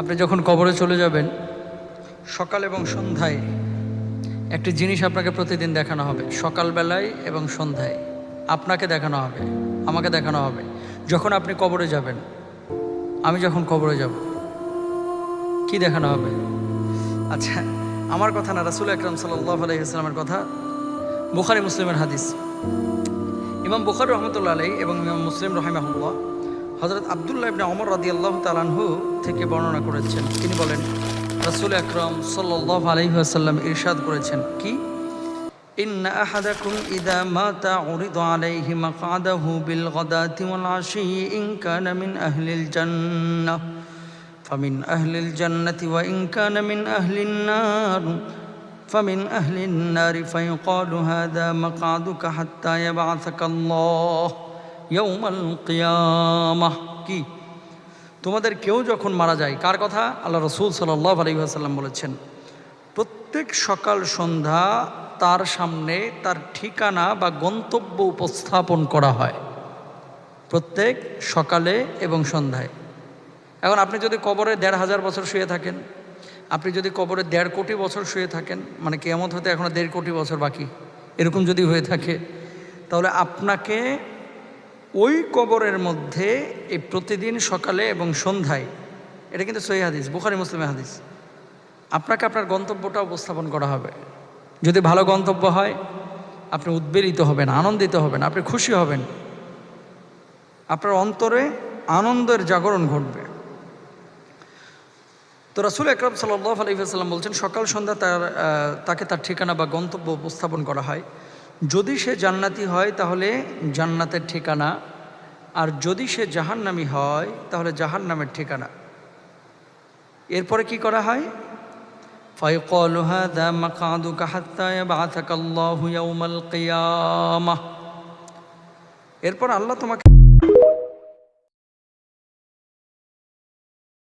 আপনি যখন কবরে চলে যাবেন, সকাল এবং সন্ধ্যায় একটি জিনিস আপনাকে প্রতিদিন দেখানো হবে। সকালবেলায় এবং সন্ধ্যায় আপনাকে দেখানো হবে, আমাকে দেখানো হবে। যখন আপনি কবরে যাবেন, আমি যখন কবরে যাব, কি দেখানো হবে? আচ্ছা, আমার কথা না, রাসূল আকরাম সাল্লাল্লাহু আলাইহি ওয়াসাল্লামের কথা। বুখারী মুসলিমের হাদিস। ইমাম বুখারী রহমতুল্লাহ আলাইহি এবং ইমাম মুসলিম রাহিমাহুল্লাহ হযরত আব্দুল্লাহ ইবনে ওমর রাদিয়াল্লাহু তাআলা আনহু থেকে বর্ণনা করেছেন। তিনি বলেন, রাসূল আকরাম সাল্লাল্লাহু আলাইহি ওয়াসাল্লাম ইরশাদ করেছেন, কি ইন্না আহাদাকুম ইযা মাতা উরিদা আলাইহি মাকআদাহু বিল গাদাতি ওয়াল আশি ইন কানা মিন আহলিল জান্নাহ ফামিন আহলিল জান্নাতি ওয়া ইন কানা মিন আহলিন নার ফামিন আহলিন নার ফায়ুকালু হাযা মাকআদুকা হাত্তা ইয়াবআসাকাল্লাহ ইয়াউমাল কিয়ামাহ। কি তোমাদের কেউ যখন মারা যায়, কার কথা? আল্লাহ রাসূল সাল্লাল্লাহু আলাইহি ওয়াসাল্লাম বলেছেন, প্রত্যেক সকাল সন্ধ্যা তার সামনে তার ঠিকানা বা গন্তব্য উপস্থাপন করা হয়, প্রত্যেক সকালে এবং সন্ধ্যায়। এখন আপনি যদি কবরে ১,৫০০ বছর শুয়ে থাকেন, আপনি যদি কবরে ১.৫ কোটি বছর শুয়ে থাকেন, মানে কিয়ামত হতে এখনো ১.৫ কোটি বছর বাকি, এরকম যদি হয়ে থাকে, তাহলে আপনাকে ওই কবরের মধ্যে এই প্রতিদিন সকালে এবং সন্ধ্যায়, এটা কিন্তু সহিহ হাদিস, বুখারী মুসলিমের হাদিস, আপনাকে আপনার গন্তব্যটা উপস্থাপন করা হবে। যদি ভালো গন্তব্য হয়, আপনি উদ্বেলিত হবেন, আনন্দিত হবেন, আপনি খুশি হবেন, আপনার অন্তরে আনন্দের জাগরণ ঘটবে। তো রাসূল আকরাম সাল্লাল্লাহু আলাইহি ওয়াসাল্লাম বলছেন, সকাল সন্ধ্যা তাকে তার ঠিকানা বা গন্তব্য উপস্থাপন করা হয়। যদি সে জান্নাতি হয় তাহলে জান্নাতের ঠিকানা, আর যদি সে জাহান্নামী হয় তাহলে জাহান্নামের ঠিকানা। এরপরে কি করা হয়? ফায়ুকালু হাযা মাকআদুকা হাত্তা ইয়াবআসাকাল্লাহু ইয়াউমাল কিয়ামাহ। এরপর আল্লাহ তোমাকে